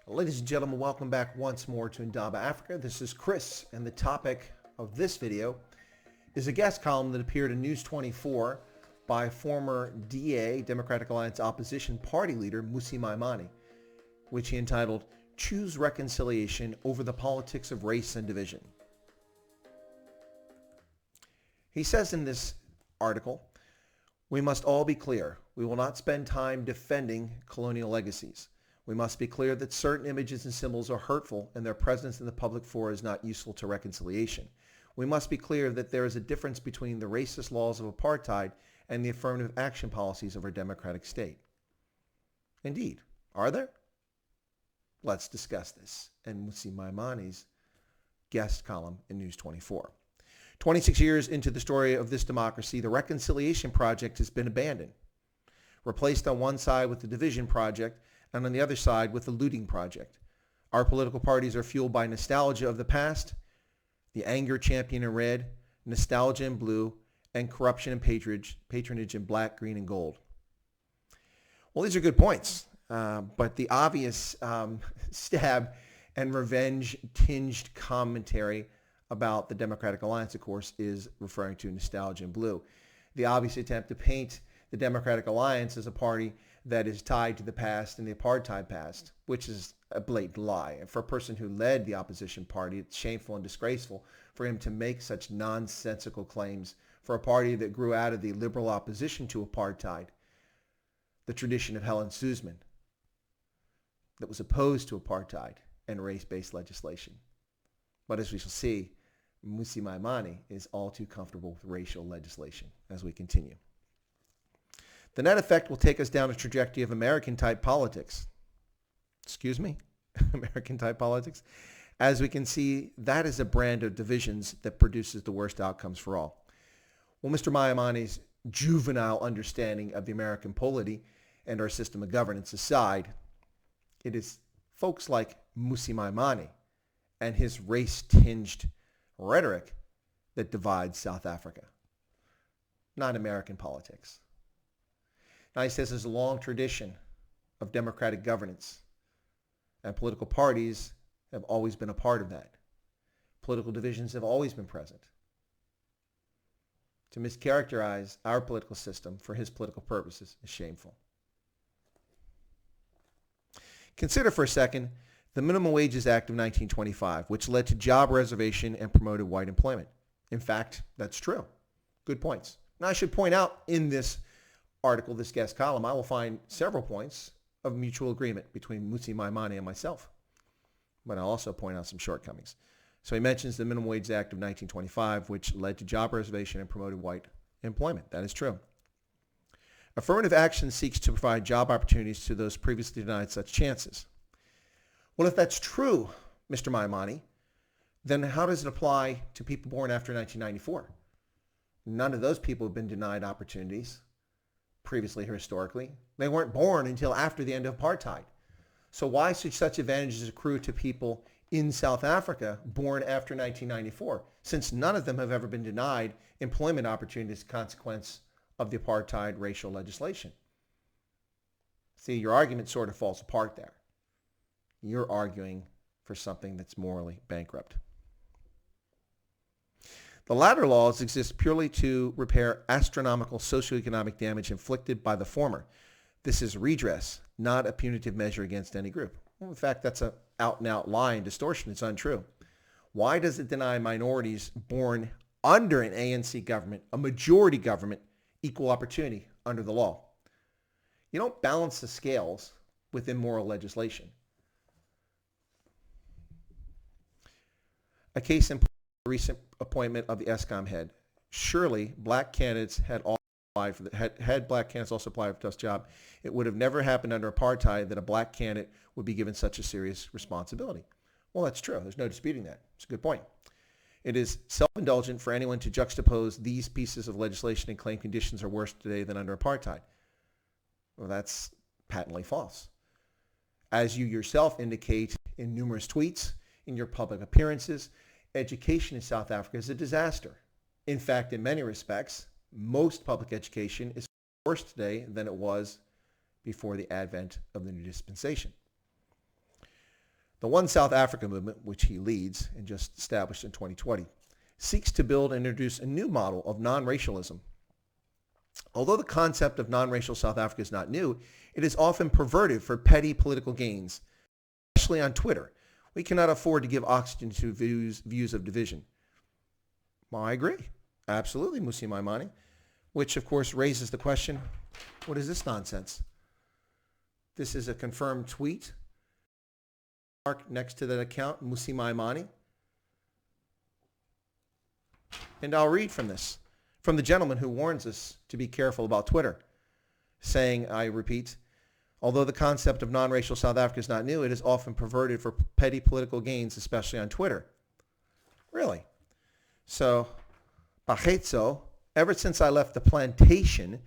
Ladies and gentlemen, welcome back once more to Indaba Africa. This is Chris, and the topic of this video is a guest column that appeared in News 24 by former DA, Democratic Alliance Opposition Party leader, Mmusi Maimane, which he entitled, "Choose Reconciliation Over the Politics of Race and Division." He says in this article, "We must all be clear. We will not spend time defending colonial legacies. We must be clear that certain images and symbols are hurtful and their presence in the public fora is not useful to reconciliation. We must be clear that there is a difference between the racist laws of apartheid and the affirmative action policies of our democratic state." Indeed, are there? Let's discuss this in Mmusi Maimane's guest column in News 24. 26 years into the story of this democracy, the reconciliation project has been abandoned, replaced on one side with the division project and on the other side with the looting project. Our political parties are fueled by nostalgia of the past, the anger championed in red, nostalgia in blue, and corruption and patronage in black, green, and gold. Well, these are good points, but the obvious stab and revenge-tinged commentary about the Democratic Alliance, of course, is referring to nostalgia in blue. The obvious attempt to paint the Democratic Alliance as a party that is tied to the past and the apartheid past, which is a blatant lie. And for a person who led the opposition party, it's shameful and disgraceful for him to make such nonsensical claims for a party that grew out of the liberal opposition to apartheid, the tradition of Helen Suzman, that was opposed to apartheid and race-based legislation. But as we shall see, Mmusi Maimane is all too comfortable with racial legislation as we continue. The net effect will take us down a trajectory of American-type politics. Excuse me? American-type politics? As we can see, that is a brand of divisions that produces the worst outcomes for all. Well, Mr. Maimane's juvenile understanding of the American polity and our system of governance aside, it is folks like Mmusi Maimane and his race-tinged rhetoric that divides South Africa, not American politics. Now, he says there's a long tradition of democratic governance, and political parties have always been a part of that. Political divisions have always been present. To mischaracterize our political system for his political purposes is shameful. Consider for a second the Minimum Wages Act of 1925, which led to job reservation and promoted white employment. In fact, that's true. Good points. Now, I should point out in this article, this guest column, I will find several points of mutual agreement between Mmusi Maimane and myself. But I'll also point out some shortcomings. So he mentions the Minimum Wage Act of 1925, which led to job reservation and promoted white employment. That is true. Affirmative action seeks to provide job opportunities to those previously denied such chances. Well, if that's true, Mr. Maimane, then how does it apply to people born after 1994? None of those people have been denied opportunities previously or historically. They weren't born until after the end of apartheid. So why should such advantages accrue to people in South Africa born after 1994, since none of them have ever been denied employment opportunities as a consequence of the apartheid racial legislation? See, your argument sort of falls apart there. You're arguing for something that's morally bankrupt. The latter laws exist purely to repair astronomical socioeconomic damage inflicted by the former. This is redress, not a punitive measure against any group. Well, in fact, that's an out-and-out lie and distortion. It's untrue. Why does it deny minorities born under an ANC government, a majority government, equal opportunity under the law? You don't balance the scales with immoral legislation. A case in point, the recent appointment of the ESCOM head. Surely black candidates had all applied for had black candidates also applied for this job, it would have never happened under apartheid that a black candidate would be given such a serious responsibility. Well, that's true. There's no disputing that. It's a good point. It is self-indulgent for anyone to juxtapose these pieces of legislation and claim conditions are worse today than under apartheid. Well, that's patently false. As you yourself indicate in numerous tweets, in your public appearances, education in South Africa is a disaster. In fact, in many respects, most public education is worse today than it was before the advent of the new dispensation. The One South Africa movement, which he leads and just established in 2020, seeks to build and introduce a new model of non-racialism. Although the concept of non-racial South Africa is not new, it is often perverted for petty political gains, especially on Twitter. We cannot afford to give oxygen to views of division. Well, I agree. Absolutely, Mmusi Maimane. Which, of course, raises the question, what is this nonsense? This is a confirmed tweet. Mark next to that account, Mmusi Maimane. And I'll read from this, from the gentleman who warns us to be careful about Twitter, saying, I repeat, although the concept of non-racial South Africa is not new, it is often perverted for petty political gains, especially on Twitter. Really? So, Bajetso, ever since I left the plantation,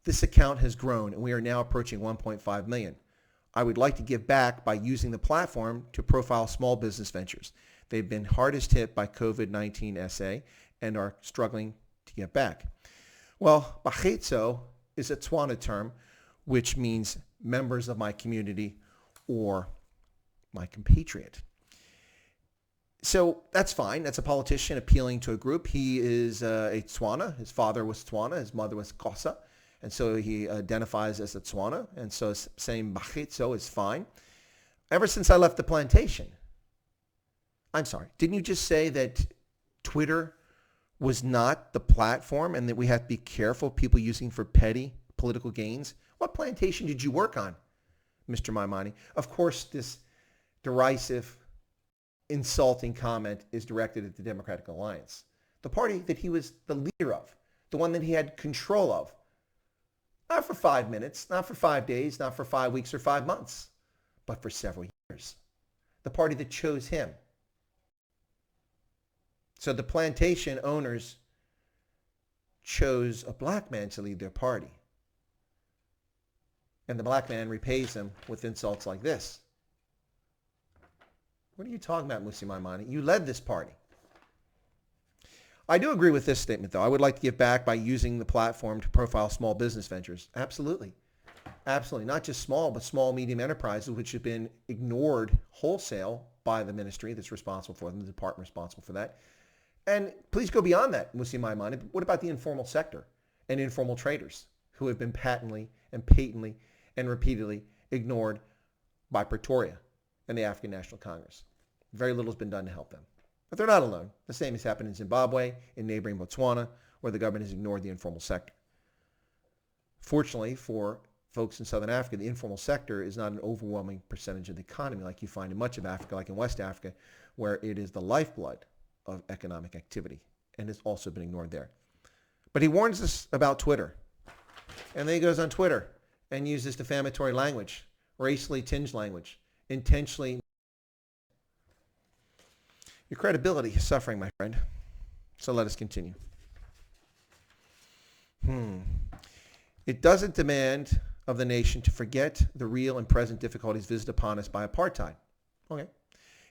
this account has grown, and we are now approaching 1.5 million. I would like to give back by using the platform to profile small business ventures. They've been hardest hit by COVID-19 SA and are struggling to get back. Well, Bajetso is a Tswana term, which means members of my community or my compatriot. So that's fine. That's a politician appealing to a group. He is a Tswana. His father was Tswana. His mother was Xhosa. And so he identifies as a Tswana. And so saying Bajetso is fine. Ever since I left the plantation. I'm sorry. Didn't you just say that Twitter was not the platform and that we have to be careful people using for petty political gains? What plantation did you work on, Mr. Maimane? Of course, this derisive, insulting comment is directed at the Democratic Alliance, the party that he was the leader of, the one that he had control of. Not for 5 minutes, not for 5 days, not for 5 weeks or 5 months, but for several years. The party that chose him. So the plantation owners chose a black man to lead their party. And the black man repays them with insults like this. What are you talking about, Mmusi Maimane? You led this party. I do agree with this statement, though. I would like to give back by using the platform to profile small business ventures. Absolutely. Absolutely. Not just small, but small, medium enterprises, which have been ignored wholesale by the ministry that's responsible for them, the department responsible for that. And please go beyond that, Mmusi Maimane. What about the informal sector and informal traders who have been patently and patently and repeatedly ignored by Pretoria and the African National Congress? Very little has been done to help them. But they're not alone. The same has happened in Zimbabwe, in neighboring Botswana, where the government has ignored the informal sector. Fortunately for folks in Southern Africa, the informal sector is not an overwhelming percentage of the economy like you find in much of Africa, like in West Africa, where it is the lifeblood of economic activity and has also been ignored there. But he warns us about Twitter. And then he goes on Twitter and uses defamatory language, racially tinged language, intentionally. Your credibility is suffering, my friend. So let us continue. It doesn't demand of the nation to forget the real and present difficulties visited upon us by apartheid. Okay.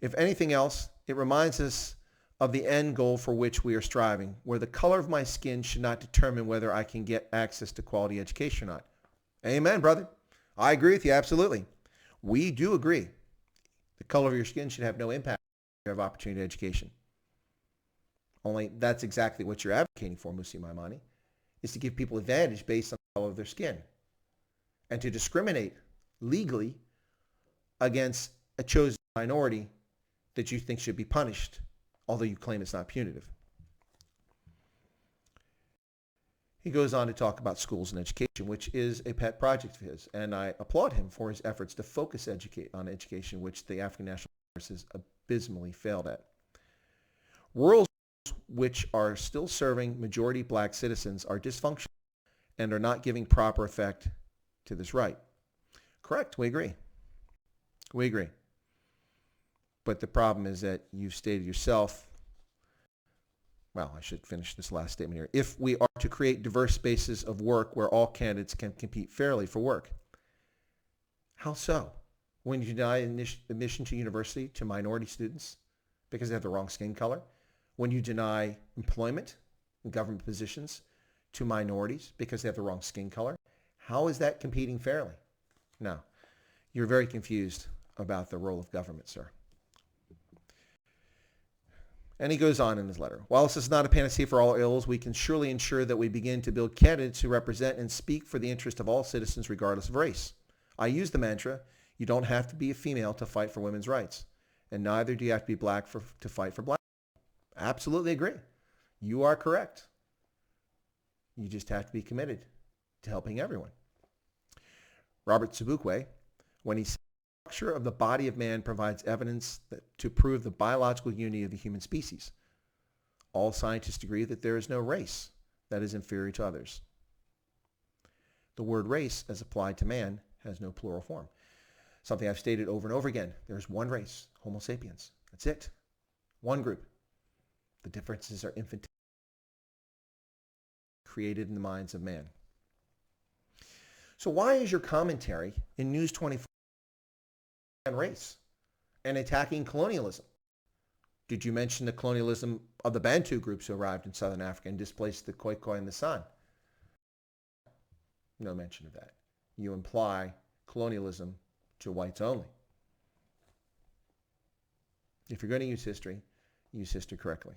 If anything else, it reminds us of the end goal for which we are striving, where the color of my skin should not determine whether I can get access to quality education or not. Amen, brother. I agree with you, absolutely. We do agree. The color of your skin should have no impact on your opportunity to education. Only that's exactly what you're advocating for, Mmusi Maimane, is to give people advantage based on the color of their skin and to discriminate legally against a chosen minority that you think should be punished, although you claim it's not punitive. He goes on to talk about schools and education, which is a pet project of his, and I applaud him for his efforts to focus on education, which the African National Congress has abysmally failed at. Rural schools, which are still serving majority black citizens, are dysfunctional and are not giving proper effect to this right. Correct, we agree. We agree. But the problem is that you've stated yourself, well, I should finish this last statement here. If we are to create diverse spaces of work where all candidates can compete fairly for work, how so? When you deny admission to university to minority students because they have the wrong skin color, when you deny employment in government positions to minorities because they have the wrong skin color, how is that competing fairly? No, you're very confused about the role of government, sir. And he goes on in his letter. While this is not a panacea for all ills, we can surely ensure that we begin to build candidates who represent and speak for the interest of all citizens regardless of race. I use the mantra, you don't have to be a female to fight for women's rights. And neither do you have to be black to fight for black. Absolutely agree. You are correct. You just have to be committed to helping everyone. Robert Sobukwe, when he said, the structure of the body of man provides evidence to prove the biological unity of the human species. All scientists agree that there is no race that is inferior to others. The word race, as applied to man, has no plural form. Something I've stated over and over again. There's one race, Homo sapiens. That's it. One group. The differences are infantile, created in the minds of man. So why is your commentary in News 24 on race and attacking colonialism? Did you mention the colonialism of the Bantu groups who arrived in southern Africa and displaced the Khoikhoi and the San? No mention of that. You imply colonialism to whites only. If you're going to use history correctly.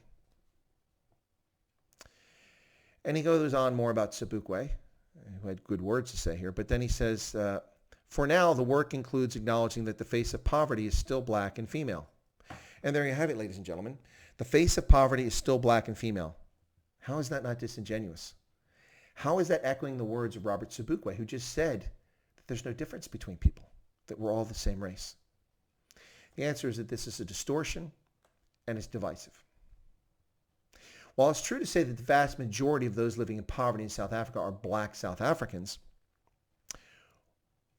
And he goes on more about Sobukwe, who had good words to say here, but then he says, for now, the work includes acknowledging that the face of poverty is still black and female. And there you have it, ladies and gentlemen. The face of poverty is still black and female. How is that not disingenuous? How is that echoing the words of Robert Sobukwe, who just said that there's no difference between people, that we're all the same race? The answer is that this is a distortion and it's divisive. While it's true to say that the vast majority of those living in poverty in South Africa are black South Africans,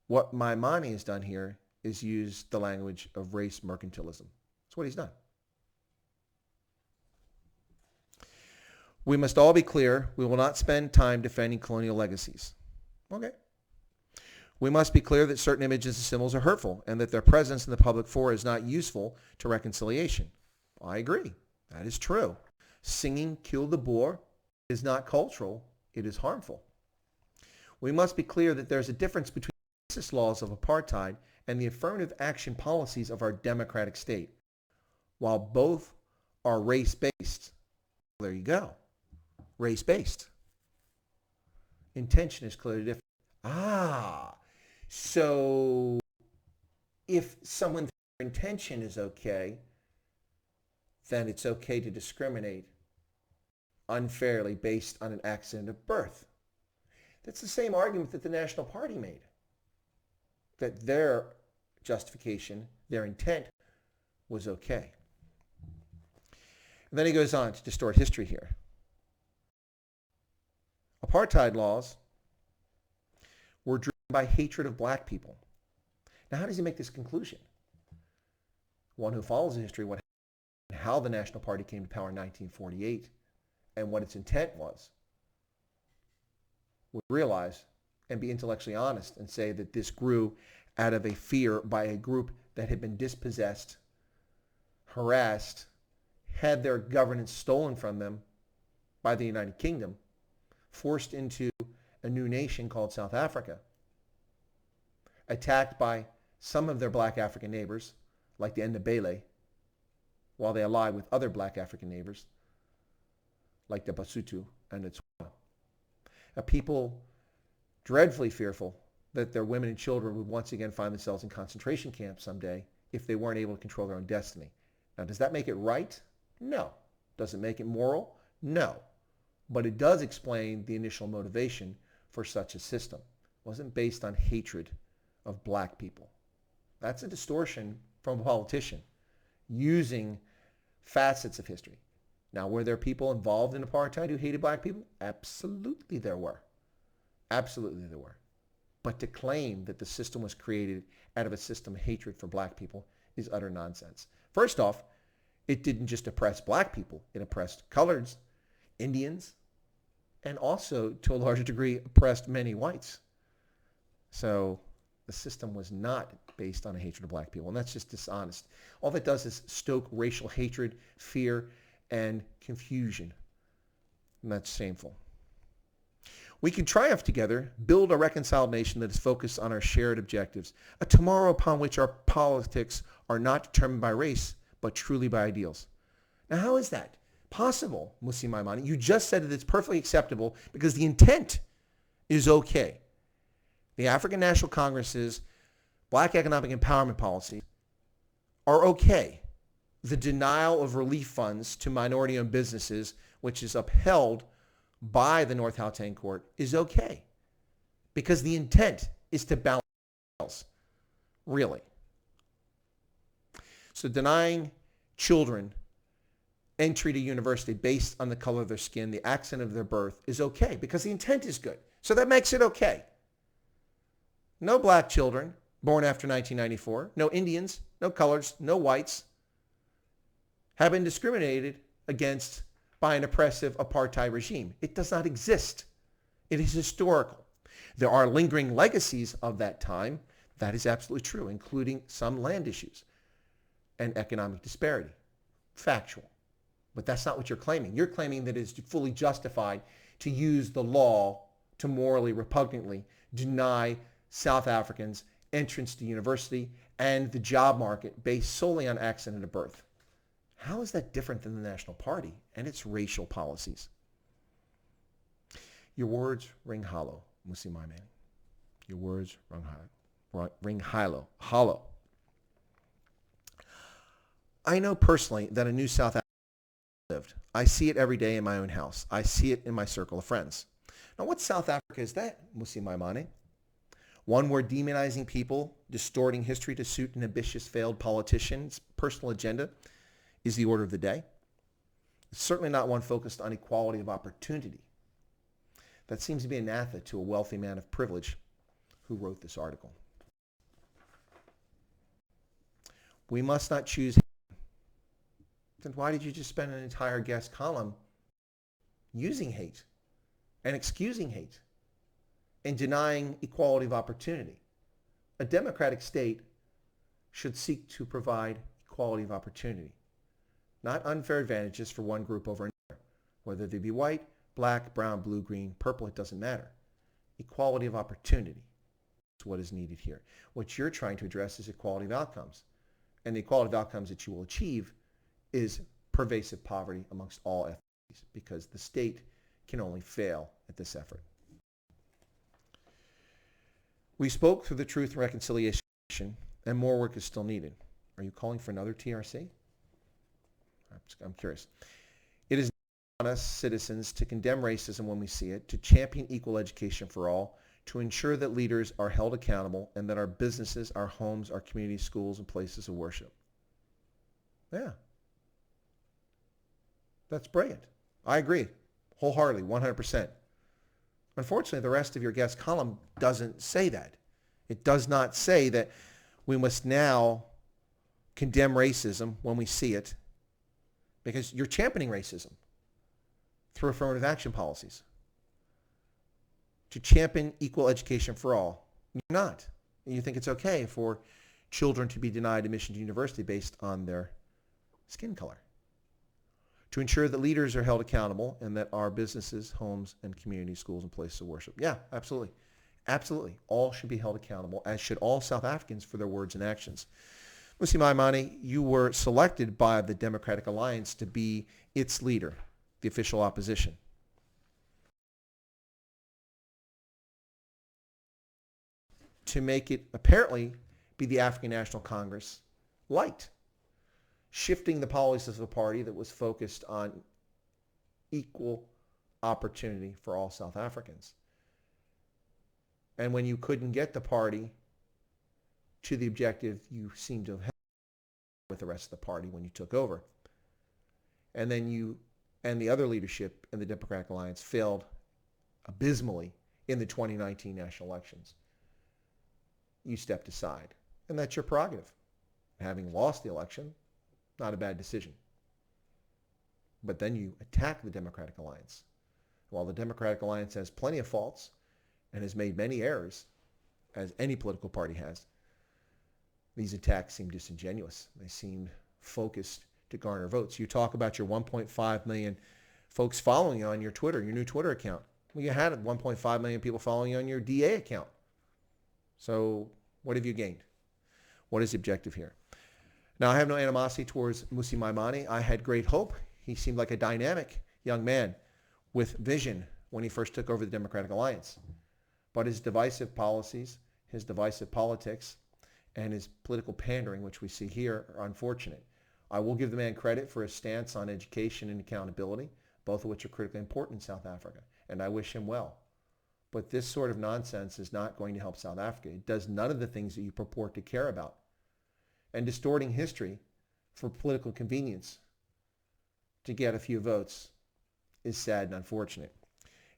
what Maimane has done here is use the language of race mercantilism. That's what he's done. We must all be clear, we will not spend time defending colonial legacies. Okay. We must be clear that certain images and symbols are hurtful and that their presence in the public fora is not useful to reconciliation. I agree. That is true. Singing Kill the Boer is not cultural, it is harmful. We must be clear that there's a difference between the racist laws of apartheid and the affirmative action policies of our democratic state. While both are race-based, there you go, race-based. Intention is clearly different. So if someone's intention is okay, then it's okay to discriminate unfairly based on an accident of birth. That's the same argument that the National Party made, that their justification, their intent was okay. And then he goes on to distort history here. Apartheid laws were driven by hatred of black people. Now, how does he make this conclusion? One who follows the history, how the National Party came to power in 1948 and what its intent was, would realize and be intellectually honest and say that this grew out of a fear by a group that had been dispossessed, harassed, had their governance stolen from them by the United Kingdom, forced into a new nation called South Africa, attacked by some of their black African neighbors, like the Ndebele, while they allied with other black African neighbors, like the Basotho and the Tswana. A people dreadfully fearful that their women and children would once again find themselves in concentration camps someday if they weren't able to control their own destiny. Now, does that make it right? No. Does it make it moral? No. But it does explain the initial motivation for such a system. It wasn't based on hatred of black people. That's a distortion from a politician using facets of history. Now, were there people involved in apartheid who hated black people? Absolutely there were. Absolutely there were. But to claim that the system was created out of a system of hatred for black people is utter nonsense. First off, it didn't just oppress black people. It oppressed coloreds, Indians, and also, to a larger degree, oppressed many whites. So the system was not based on a hatred of black people, and that's just dishonest. All that does is stoke racial hatred, fear, and confusion, and that's shameful. We can triumph together, build a reconciled nation that is focused on our shared objectives, a tomorrow upon which our politics are not determined by race, but truly by ideals. Now, how is that possible, Mmusi Maimane? You just said that it's perfectly acceptable because the intent is okay. The African National Congress's black economic empowerment policies are okay. The denial of relief funds to minority-owned businesses, which is upheld by the North Hauten Court, is okay because the intent is to balance, really. So denying children entry to university based on the color of their skin, the accent of their birth, is okay because the intent is good. So that makes it okay. No black children born after 1994, no Indians, no colors, no whites have been discriminated against by an oppressive apartheid regime. It does not exist. It is historical. There are lingering legacies of that time. That is absolutely true, including some land issues and economic disparity. Factual. But that's not what you're claiming. You're claiming that it's fully justified to use the law to morally repugnantly deny South Africans entrance to university and the job market based solely on accent of birth. How is that different than the National Party and its racial policies? Your words ring hollow, Mmusi Maimane. Your words ring hollow. I know personally that a new South Africa lived. I see it every day in my own house. I see it in my circle of friends. Now, what South Africa is that, Mmusi Maimane? One where demonizing people, distorting history to suit an ambitious failed politician's personal agenda is the order of the day? It's certainly not one focused on equality of opportunity. That seems to be anathema to a wealthy man of privilege who wrote this article. We must not choose. Then why did you just spend an entire guest column using hate and excusing hate and denying equality of opportunity? A democratic state should seek to provide equality of opportunity, not unfair advantages for one group over another, whether they be white, black, brown, blue, green, purple, it doesn't matter. Equality of opportunity is what is needed here. What you're trying to address is equality of outcomes. And the equality of outcomes that you will achieve is pervasive poverty amongst all ethnicities because the state can only fail at this effort. We spoke through the Truth and Reconciliation Commission, and more work is still needed. Are you calling for another TRC? I'm curious. It is on us citizens to condemn racism when we see it, to champion equal education for all, to ensure that leaders are held accountable, and that our businesses, our homes, our communities, schools, and places of worship. Yeah. That's brilliant. I agree wholeheartedly, 100%. Unfortunately, the rest of your guest column doesn't say that. It does not say that we must now condemn racism when we see it because you're championing racism through affirmative action policies. To champion equal education for all. You're not. And you think it's okay for children to be denied admission to university based on their skin color. To ensure that leaders are held accountable and that our businesses, homes, and communities, schools, and places of worship. Yeah, absolutely. Absolutely. All should be held accountable, as should all South Africans for their words and actions. Mmusi Maimane, you were selected by the Democratic Alliance to be its leader, the official opposition. To make it apparently be the African National Congress light, shifting the policies of a party that was focused on equal opportunity for all South Africans. And when you couldn't get the party to the objective you seemed to have had with the rest of the party when you took over, and then you and the other leadership in the Democratic Alliance failed abysmally in the 2019 national elections, you stepped aside. And that's your prerogative. Having lost the election, not a bad decision. But then you attack the Democratic Alliance. While the Democratic Alliance has plenty of faults and has made many errors, as any political party has, these attacks seem disingenuous. They seem focused to garner votes. You talk about your 1.5 million folks following you on your Twitter, your new Twitter account. Well, you had 1.5 million people following you on your DA account. So what have you gained? What is the objective here? Now, I have no animosity towards Mmusi Maimane. I had great hope. He seemed like a dynamic young man with vision when he first took over the Democratic Alliance. But his divisive policies, his divisive politics, and his political pandering, which we see here, are unfortunate. I will give the man credit for his stance on education and accountability, both of which are critically important in South Africa, and I wish him well. But this sort of nonsense is not going to help South Africa. It does none of the things that you purport to care about. And distorting history for political convenience to get a few votes is sad and unfortunate,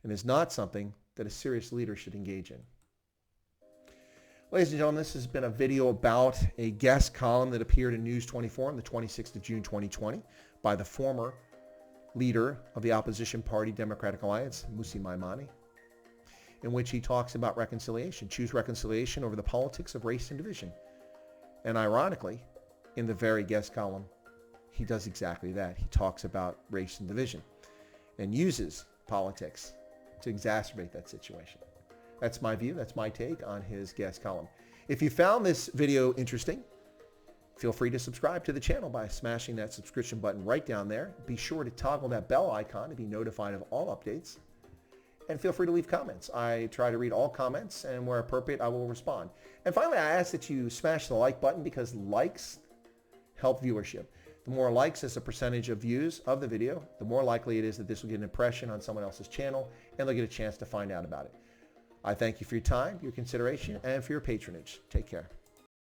and is not something that a serious leader should engage in. Ladies and gentlemen, this has been a video about a guest column that appeared in News 24 on the 26th of June 2020 by the former leader of the opposition party Democratic Alliance, Mmusi Maimane, in which he talks about reconciliation. Choose reconciliation over the politics of race and division. And ironically, in the very guest column, he does exactly that. He talks about race and division and uses politics to exacerbate that situation. That's my view. That's my take on his guest column. If you found this video interesting, feel free to subscribe to the channel by smashing that subscription button right down there. Be sure to toggle that bell icon to be notified of all updates. And feel free to leave comments. I try to read all comments, and where appropriate, I will respond. And finally, I ask that you smash the like button because likes help viewership. The more likes as a percentage of views of the video, the more likely it is that this will get an impression on someone else's channel, and they'll get a chance to find out about it. I thank you for your time, your consideration, and for your patronage. Take care.